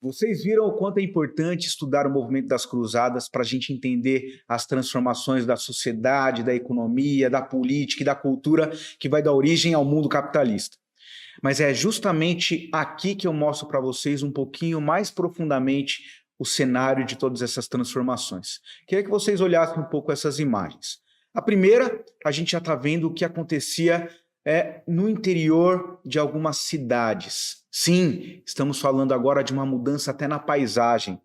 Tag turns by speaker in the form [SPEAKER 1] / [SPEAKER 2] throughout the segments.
[SPEAKER 1] Vocês viram o quanto é importante estudar o movimento das cruzadas para a gente entender as transformações da sociedade, da economia, da política e da cultura que vai dar origem ao mundo capitalista. Mas é justamente aqui que eu mostro para vocês um pouquinho mais profundamente o cenário de todas essas transformações. Queria que vocês olhassem um pouco essas imagens. A primeira, a gente já está vendo o que acontecia no interior de algumas cidades. Sim, estamos falando agora de uma mudança até na paisagem.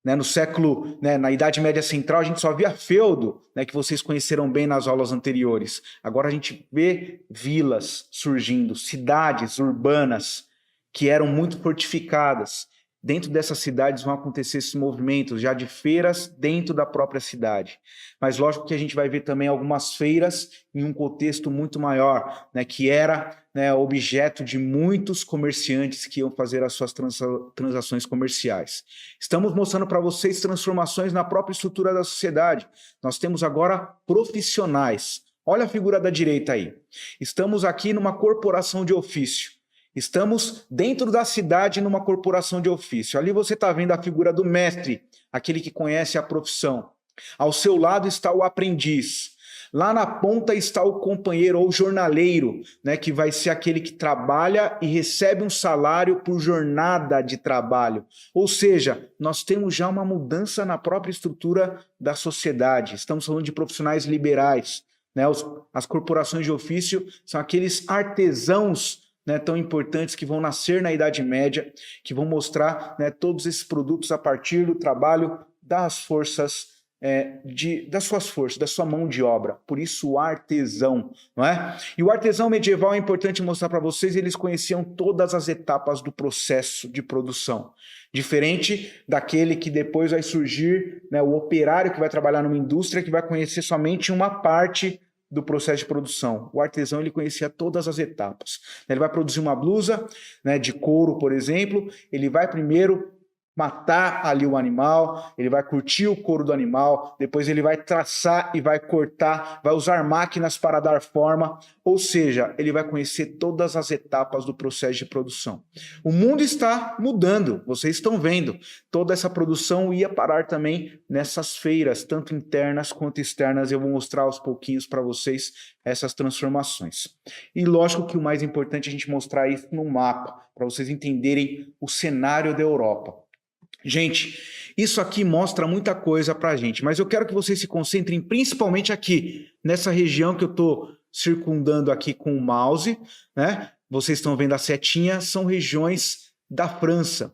[SPEAKER 1] Na Idade Média Central, a gente só via feudo, que vocês conheceram bem nas aulas anteriores. Agora a gente vê vilas surgindo, cidades urbanas que eram muito fortificadas. Dentro dessas cidades vão acontecer esses movimentos já de feiras dentro da própria cidade. Mas lógico que a gente vai ver também algumas feiras em um contexto muito maior, que era objeto de muitos comerciantes que iam fazer as suas transações comerciais. Estamos mostrando para vocês transformações na própria estrutura da sociedade. Nós temos agora profissionais. Olha a figura da direita aí. Estamos aqui numa corporação de ofício. Estamos dentro da cidade numa corporação de ofício. Ali você está vendo a figura do mestre, aquele que conhece a profissão. Ao seu lado está o aprendiz. Lá na ponta está o companheiro ou jornaleiro, que vai ser aquele que trabalha e recebe um salário por jornada de trabalho. Ou seja, nós temos já uma mudança na própria estrutura da sociedade. Estamos falando de profissionais liberais. As corporações de ofício são aqueles artesãos tão importantes que vão nascer na Idade Média, que vão mostrar todos esses produtos a partir do trabalho das forças, das suas forças, da sua mão de obra. Por isso o artesão, não é? E o artesão medieval é importante mostrar para vocês, eles conheciam todas as etapas do processo de produção. Diferente daquele que depois vai surgir, o operário que vai trabalhar numa indústria que vai conhecer somente uma parte do processo de produção. O artesão, ele conhecia todas as etapas. Ele vai produzir uma blusa de couro, por exemplo, ele vai primeiro matar ali o animal, ele vai curtir o couro do animal, depois ele vai traçar e vai cortar, vai usar máquinas para dar forma, ou seja, ele vai conhecer todas as etapas do processo de produção. O mundo está mudando, vocês estão vendo, toda essa produção ia parar também nessas feiras, tanto internas quanto externas. Eu vou mostrar aos pouquinhos para vocês essas transformações. E lógico que o mais importante é a gente mostrar isso no mapa, para vocês entenderem o cenário da Europa. Gente, isso aqui mostra muita coisa para a gente, mas eu quero que vocês se concentrem principalmente aqui, nessa região que eu estou circundando aqui com o mouse, Vocês estão vendo a setinha, são regiões da França.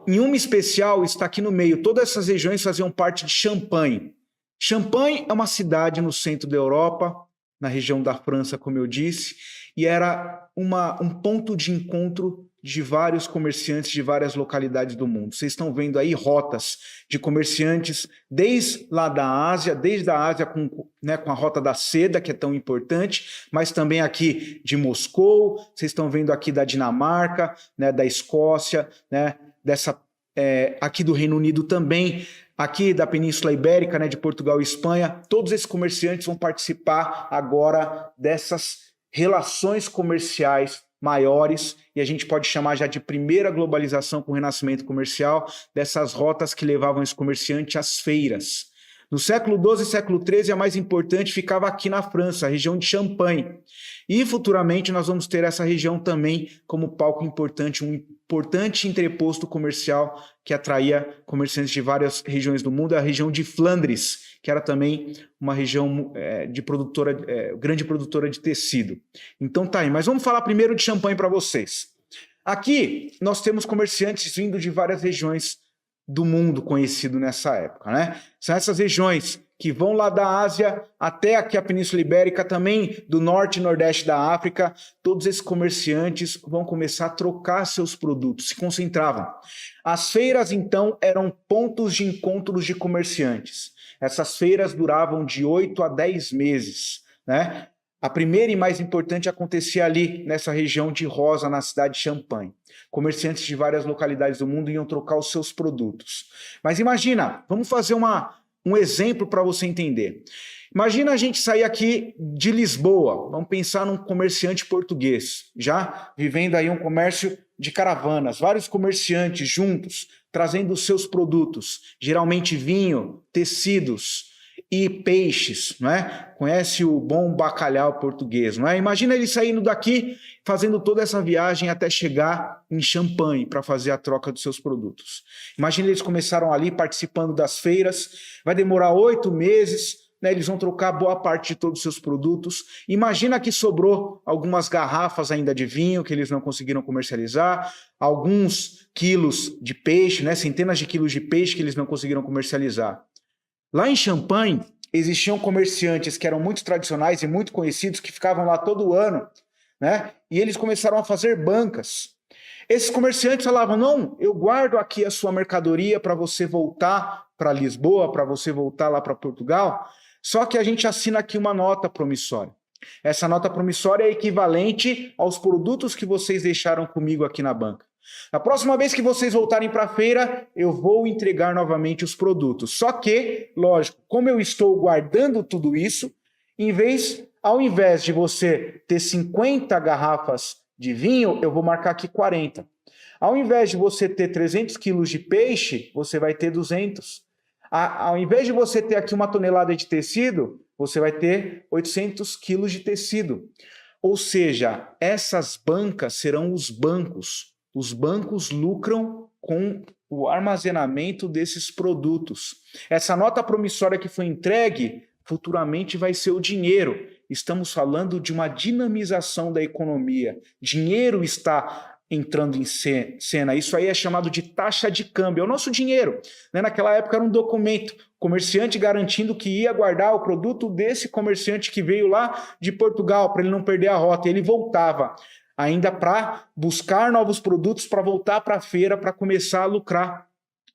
[SPEAKER 1] Em uma especial está aqui no meio, todas essas regiões faziam parte de Champagne. Champagne é uma cidade no centro da Europa, na região da França, como eu disse, e era um ponto de encontro de vários comerciantes de várias localidades do mundo. Vocês estão vendo aí rotas de comerciantes desde a Ásia com a rota da seda, que é tão importante, mas também aqui de Moscou, vocês estão vendo aqui da Dinamarca, da Escócia, aqui do Reino Unido também, aqui da Península Ibérica, de Portugal e Espanha. Todos esses comerciantes vão participar agora dessas relações comerciais maiores, e a gente pode chamar já de primeira globalização com o renascimento comercial, dessas rotas que levavam esse comerciante às feiras. No século XII e século XIII, a mais importante ficava aqui na França, a região de Champagne. E futuramente nós vamos ter essa região também como palco importante, um importante entreposto comercial que atraía comerciantes de várias regiões do mundo, a região de Flandres, que era também uma região grande produtora de tecido. Então tá aí, mas vamos falar primeiro de Champagne para vocês. Aqui nós temos comerciantes vindo de várias regiões do mundo conhecido nessa época, São essas regiões que vão lá da Ásia até aqui a Península Ibérica, também do norte e nordeste da África. Todos esses comerciantes vão começar a trocar seus produtos, se concentravam. As feiras, então, eram pontos de encontros de comerciantes. Essas feiras duravam de 8 a 10 meses, A primeira e mais importante acontecia ali, nessa região de Rosa, na cidade de Champagne. Comerciantes de várias localidades do mundo iam trocar os seus produtos. Mas imagina, vamos fazer um exemplo para você entender. Imagina a gente sair aqui de Lisboa, vamos pensar num comerciante português, já vivendo aí um comércio de caravanas, vários comerciantes juntos, trazendo os seus produtos, geralmente vinho, tecidos e peixes, não é? Conhece o bom bacalhau português, não é? Imagina ele saindo daqui, fazendo toda essa viagem até chegar em Champagne para fazer a troca dos seus produtos. Imagina eles começaram ali participando das feiras, vai demorar 8 meses, né, eles vão trocar boa parte de todos os seus produtos. Imagina que sobrou algumas garrafas ainda de vinho que eles não conseguiram comercializar, alguns quilos de peixe, né, centenas de quilos de peixe que eles não conseguiram comercializar. Lá em Champagne, existiam comerciantes que eram muito tradicionais e muito conhecidos, que ficavam lá todo ano, né, e eles começaram a fazer bancas. Esses comerciantes falavam, não, eu guardo aqui a sua mercadoria para você voltar para Lisboa, para você voltar lá para Portugal, só que a gente assina aqui uma nota promissória. Essa nota promissória é equivalente aos produtos que vocês deixaram comigo aqui na banca. Na próxima vez que vocês voltarem para a feira, eu vou entregar novamente os produtos. Só que, lógico, como eu estou guardando tudo isso, ao invés de você ter 50 garrafas de vinho, eu vou marcar aqui 40. Ao invés de você ter 300 quilos de peixe, você vai ter 200. Ao invés de você ter aqui 1 tonelada de tecido, você vai ter 800 quilos de tecido. Ou seja, essas bancas serão os bancos. Os bancos lucram com o armazenamento desses produtos. Essa nota promissória que foi entregue, futuramente vai ser o dinheiro. Estamos falando de uma dinamização da economia. Dinheiro está entrando em cena. Isso aí é chamado de taxa de câmbio. É o nosso dinheiro. Né? Naquela época era um documento. Comerciante garantindo que ia guardar o produto desse comerciante que veio lá de Portugal, para ele não perder a rota. Ele voltava ainda para buscar novos produtos, para voltar para a feira, para começar a lucrar.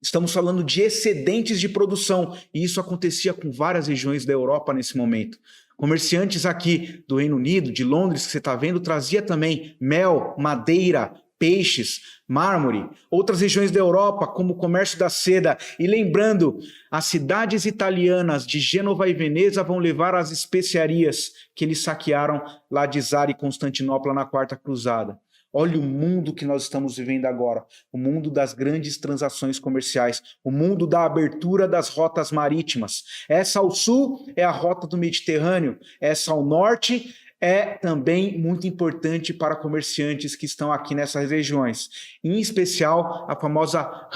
[SPEAKER 1] Estamos falando de excedentes de produção. E isso acontecia com várias regiões da Europa nesse momento. Comerciantes aqui do Reino Unido, de Londres, que você está vendo, trazia também mel, madeira, peixes, mármore. Outras regiões da Europa, como o comércio da seda. E lembrando, as cidades italianas de Gênova e Veneza vão levar as especiarias que eles saquearam lá de Zara e Constantinopla na Quarta Cruzada. Olha o mundo que nós estamos vivendo agora, o mundo das grandes transações comerciais, o mundo da abertura das rotas marítimas. Essa ao sul é a rota do Mediterrâneo, essa ao norte é também muito importante para comerciantes que estão aqui nessas regiões, em especial a famosa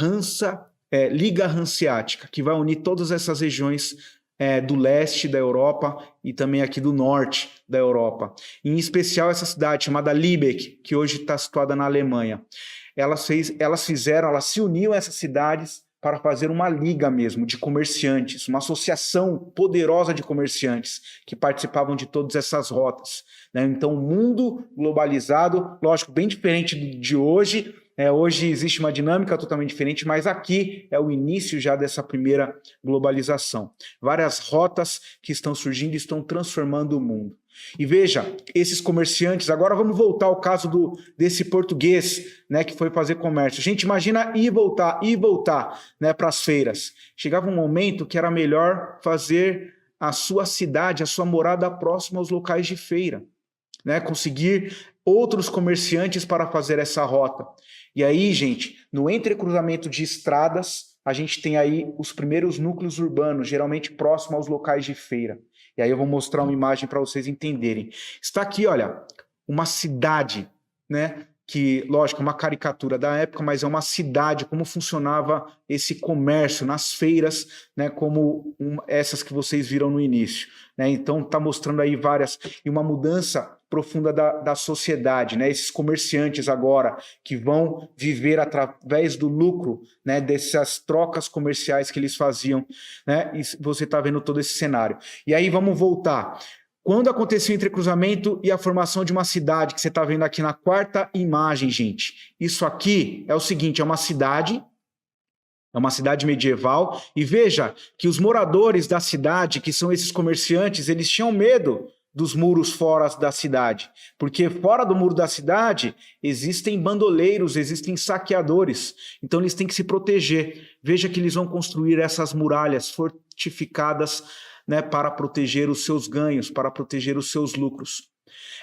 [SPEAKER 1] Liga Hanseática, que vai unir todas essas regiões do leste da Europa e também aqui do norte da Europa. Em especial essa cidade chamada Lübeck, que hoje está situada na Alemanha. Elas se uniam essas cidades para fazer uma liga mesmo de comerciantes, uma associação poderosa de comerciantes que participavam de todas essas rotas. Né? Então, o mundo globalizado, lógico, bem diferente de hoje. Hoje existe uma dinâmica totalmente diferente, mas aqui é o início já dessa primeira globalização. Várias rotas que estão surgindo e estão transformando o mundo. E veja, esses comerciantes, agora vamos voltar ao caso desse português, né, que foi fazer comércio. Gente, imagina ir e voltar, né, para as feiras. Chegava um momento que era melhor fazer a sua cidade, a sua morada próxima aos locais de feira, né, conseguir outros comerciantes para fazer essa rota. E aí, gente, no entrecruzamento de estradas, a gente tem aí os primeiros núcleos urbanos, geralmente próximos aos locais de feira. E aí eu vou mostrar uma imagem para vocês entenderem. Está aqui, olha, uma cidade, né? Que, lógico, é uma caricatura da época, mas é uma cidade, como funcionava esse comércio nas feiras, né? Como essas que vocês viram no início. Né? Então, está mostrando aí e uma mudança profunda da sociedade, né? Esses comerciantes agora que vão viver através do lucro, né? Dessas trocas comerciais que eles faziam, né? E você está vendo todo esse cenário. E aí vamos voltar. Quando aconteceu o entrecruzamento e a formação de uma cidade, que você está vendo aqui na quarta imagem, gente. Isso aqui é o seguinte, é uma cidade medieval, e veja que os moradores da cidade, que são esses comerciantes, eles tinham medo dos muros fora da cidade, porque fora do muro da cidade existem bandoleiros, existem saqueadores, então eles têm que se proteger. Veja que eles vão construir essas muralhas fortificadas né, para proteger os seus ganhos, para proteger os seus lucros.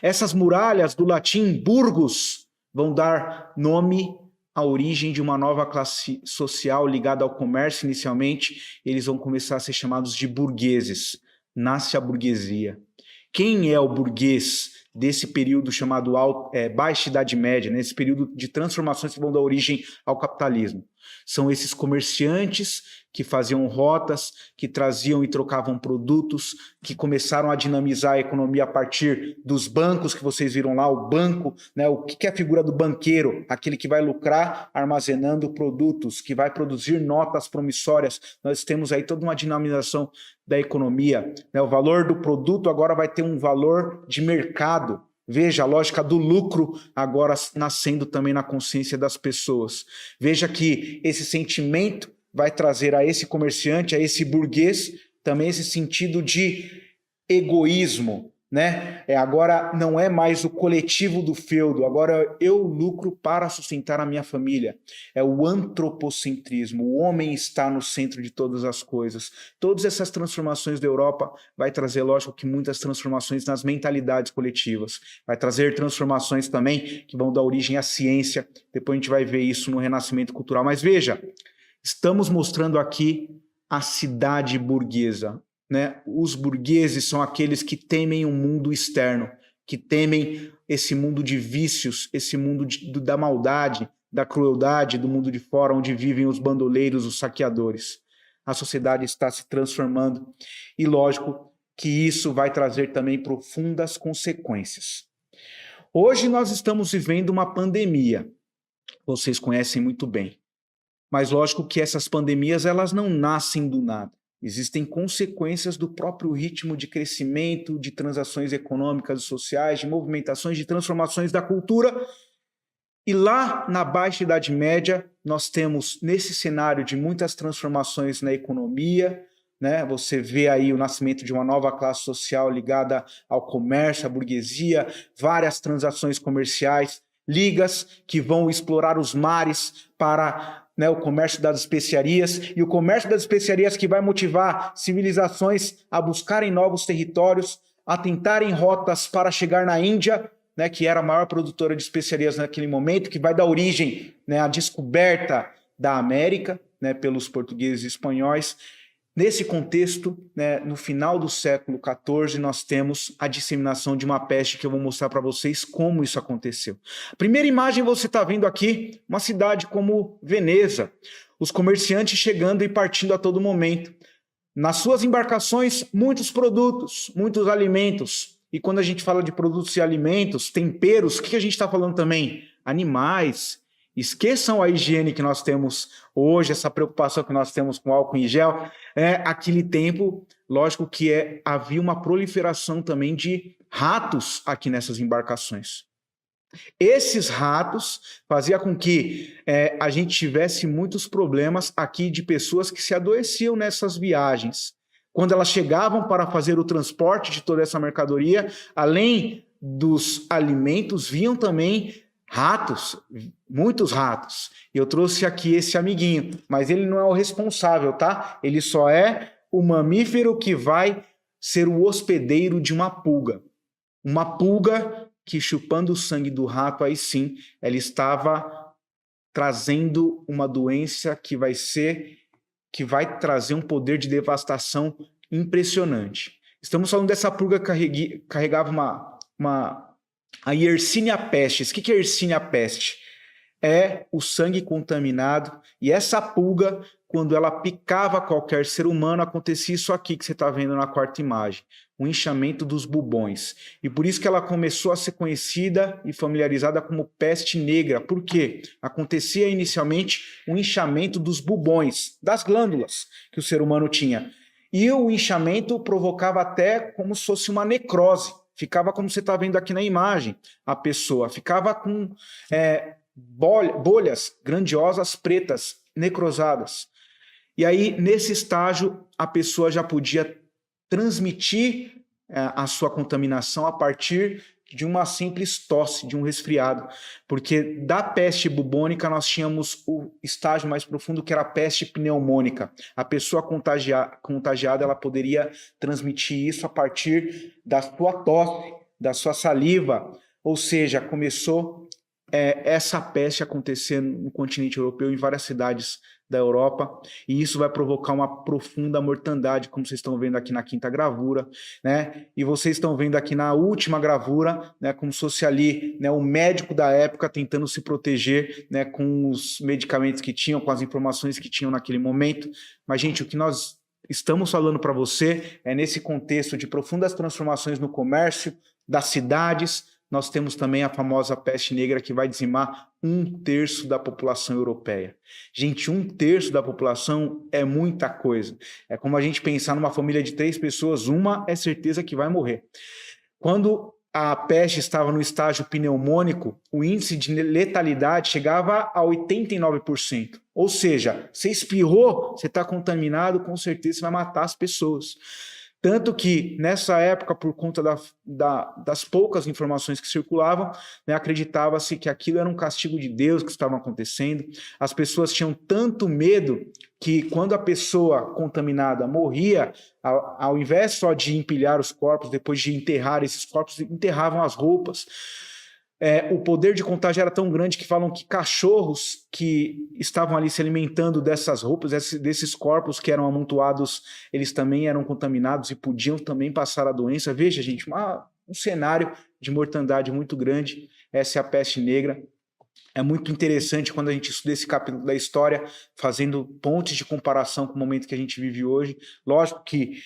[SPEAKER 1] Essas muralhas, do latim burgus, vão dar nome à origem de uma nova classe social ligada ao comércio inicialmente. Eles vão começar a ser chamados de burgueses. Nasce a burguesia. Quem é o burguês desse período chamado Baixa Idade Média, nesse período de transformações que vão dar origem ao capitalismo? São esses comerciantes que faziam rotas, que traziam e trocavam produtos, que começaram a dinamizar a economia a partir dos bancos que vocês viram lá, o banco, né? O que é a figura do banqueiro? Aquele que vai lucrar armazenando produtos, que vai produzir notas promissórias. Nós temos aí toda uma dinamização da economia, né? O valor do produto agora vai ter um valor de mercado. Veja a lógica do lucro agora nascendo também na consciência das pessoas. Veja que esse sentimento vai trazer a esse comerciante, a esse burguês, também esse sentido de egoísmo, né? Agora não é mais o coletivo do feudo, agora eu lucro para sustentar a minha família. É o antropocentrismo, o homem está no centro de todas as coisas. Todas essas transformações da Europa vai trazer, lógico, que muitas transformações nas mentalidades coletivas. Vai trazer transformações também que vão dar origem à ciência. Depois a gente vai ver isso no renascimento cultural. Mas veja, estamos mostrando aqui a cidade burguesa, né? Os burgueses são aqueles que temem o mundo externo, que temem esse mundo de vícios, esse mundo da maldade, da crueldade, do mundo de fora, onde vivem os bandoleiros, os saqueadores. A sociedade está se transformando e, lógico, que isso vai trazer também profundas consequências. Hoje nós estamos vivendo uma pandemia, vocês conhecem muito bem. Mas lógico que essas pandemias elas não nascem do nada. Existem consequências do próprio ritmo de crescimento, de transações econômicas e sociais, de movimentações, de transformações da cultura. E lá na Baixa Idade Média, nós temos nesse cenário de muitas transformações na economia, né? Você vê aí o nascimento de uma nova classe social ligada ao comércio, à burguesia, várias transações comerciais, ligas que vão explorar os mares para, né, o comércio das especiarias, e o comércio das especiarias que vai motivar civilizações a buscarem novos territórios, a tentarem rotas para chegar na Índia, né, que era a maior produtora de especiarias naquele momento, que vai dar origem, né, à descoberta da América, né, pelos portugueses e espanhóis. Nesse contexto, né, no final do século XIV, nós temos a disseminação de uma peste que eu vou mostrar para vocês como isso aconteceu. A primeira imagem você está vendo aqui, uma cidade como Veneza, os comerciantes chegando e partindo a todo momento. Nas suas embarcações, muitos produtos, muitos alimentos. E quando a gente fala de produtos e alimentos, temperos, o que a gente está falando também? Animais. Esqueçam a higiene que nós temos hoje, essa preocupação que nós temos com álcool em gel. Aquele tempo, lógico que havia uma proliferação também de ratos aqui nessas embarcações. Esses ratos faziam com que a gente tivesse muitos problemas aqui de pessoas que se adoeciam nessas viagens. Quando elas chegavam para fazer o transporte de toda essa mercadoria, além dos alimentos, vinham também ratos, muitos ratos. Eu trouxe aqui esse amiguinho, mas ele não é o responsável, tá? Ele só é o mamífero que vai ser o hospedeiro de uma pulga. Uma pulga que, chupando o sangue do rato, aí sim, ela estava trazendo uma doença que vai trazer um poder de devastação impressionante. Estamos falando dessa pulga que carregava a Yersinia pestis. O que é Yersinia pestis? É o sangue contaminado, e essa pulga, quando ela picava qualquer ser humano, acontecia isso aqui que você está vendo na quarta imagem, o inchamento dos bubões. E por isso que ela começou a ser conhecida e familiarizada como peste negra. Por quê? Acontecia inicialmente o inchamento dos bubões, das glândulas que o ser humano tinha. E o inchamento provocava até como se fosse uma necrose. Ficava como você está vendo aqui na imagem, a pessoa ficava com bolhas grandiosas, pretas, necrosadas. E aí, nesse estágio, a pessoa já podia transmitir a sua contaminação a partir de uma simples tosse, de um resfriado, porque da peste bubônica nós tínhamos o estágio mais profundo, que era a peste pneumônica. A pessoa contagiada ela poderia transmitir isso a partir da sua tosse, da sua saliva, ou seja, começou essa peste a acontecer no continente europeu, em várias cidades da Europa, e isso vai provocar uma profunda mortandade, como vocês estão vendo aqui na quinta gravura, né? E vocês estão vendo aqui na última gravura, né, como se fosse ali, né, o médico da época tentando se proteger, né, com os medicamentos que tinham, com as informações que tinham naquele momento. Mas, gente, o que nós estamos falando para você é nesse contexto de profundas transformações no comércio, das cidades. Nós temos também a famosa peste negra, que vai dizimar 1/3 da população europeia. Gente, 1/3 da população é muita coisa. É como a gente pensar numa família de 3 pessoas, uma é certeza que vai morrer. Quando a peste estava no estágio pneumônico, o índice de letalidade chegava a 89%. Ou seja, você espirrou, você está contaminado, com certeza você vai matar as pessoas. Tanto que, nessa época, por conta das poucas informações que circulavam, né, acreditava-se que aquilo era um castigo de Deus que estava acontecendo. As pessoas tinham tanto medo que, quando a pessoa contaminada morria, ao invés só de empilhar os corpos, depois de enterrar esses corpos, enterravam as roupas. O poder de contágio era tão grande que falam que cachorros que estavam ali se alimentando dessas roupas, desses corpos que eram amontoados, eles também eram contaminados e podiam também passar a doença. Veja, gente, um cenário de mortandade muito grande. Essa é a peste negra. É muito interessante quando a gente estuda esse capítulo da história, fazendo pontes de comparação com o momento que a gente vive hoje. Lógico que,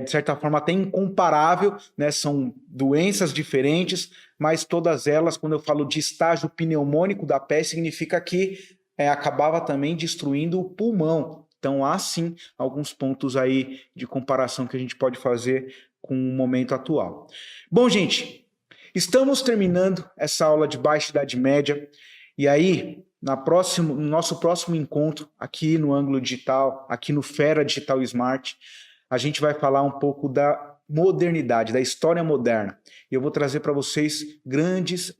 [SPEAKER 1] de certa forma, até incomparável, né? São doenças diferentes, mas todas elas, quando eu falo de estágio pneumônico da peste, significa que acabava também destruindo o pulmão. Então, há sim alguns pontos aí de comparação que a gente pode fazer com o momento atual. Bom, gente, estamos terminando essa aula de Baixa Idade Média. E aí, no nosso próximo encontro, aqui no Ângulo Digital, aqui no Fera Digital Smart, a gente vai falar um pouco da modernidade, da história moderna. E eu vou trazer para vocês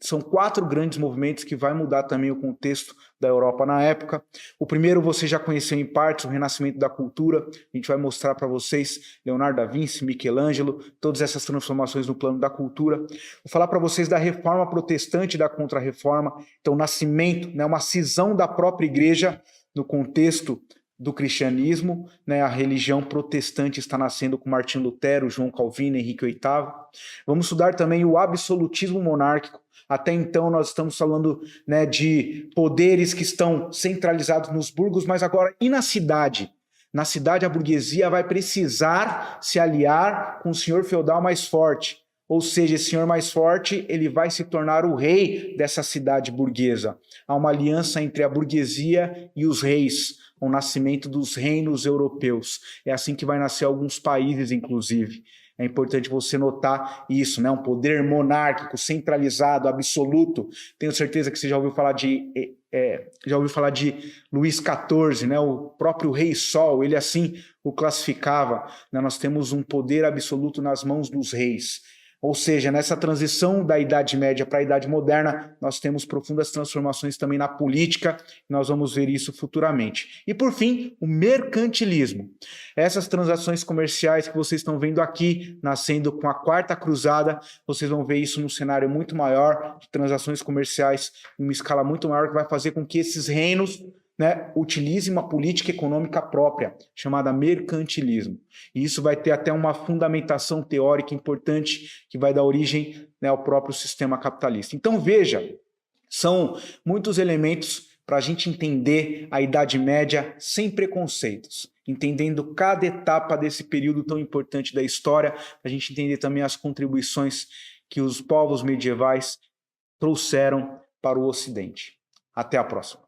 [SPEAKER 1] são 4 grandes movimentos que vai mudar também o contexto da Europa na época. O primeiro você já conheceu em partes, o Renascimento da Cultura. A gente vai mostrar para vocês Leonardo da Vinci, Michelangelo, todas essas transformações no plano da cultura. Vou falar para vocês da Reforma Protestante e da Contra-Reforma, então o nascimento, né, uma cisão da própria igreja no contexto do cristianismo, né? A religião protestante está nascendo com Martinho Lutero, João Calvino, Henrique VIII. Vamos estudar também o absolutismo monárquico. Até então nós estamos falando, né, de poderes que estão centralizados nos burgos, mas agora e na cidade? Na cidade a burguesia vai precisar se aliar com o senhor feudal mais forte. Ou seja, esse senhor mais forte, ele vai se tornar o rei dessa cidade burguesa. Há uma aliança entre a burguesia e os reis, o nascimento dos reinos europeus. É assim que vai nascer alguns países, inclusive. É importante você notar isso, né? Um poder monárquico, centralizado, absoluto. Tenho certeza que você já ouviu falar de Luís XIV, né? O próprio Rei Sol, ele assim o classificava, né? Nós temos um poder absoluto nas mãos dos reis. Ou seja, nessa transição da Idade Média para a Idade Moderna, nós temos profundas transformações também na política, nós vamos ver isso futuramente. E por fim, o mercantilismo. Essas transações comerciais que vocês estão vendo aqui, nascendo com a Quarta Cruzada, vocês vão ver isso num cenário muito maior, de transações comerciais em uma escala muito maior, que vai fazer com que esses reinos, né, utilize uma política econômica própria, chamada mercantilismo. E isso vai ter até uma fundamentação teórica importante que vai dar origem, né, ao próprio sistema capitalista. Então veja, são muitos elementos para a gente entender a Idade Média sem preconceitos, entendendo cada etapa desse período tão importante da história, para a gente entender também as contribuições que os povos medievais trouxeram para o Ocidente. Até a próxima.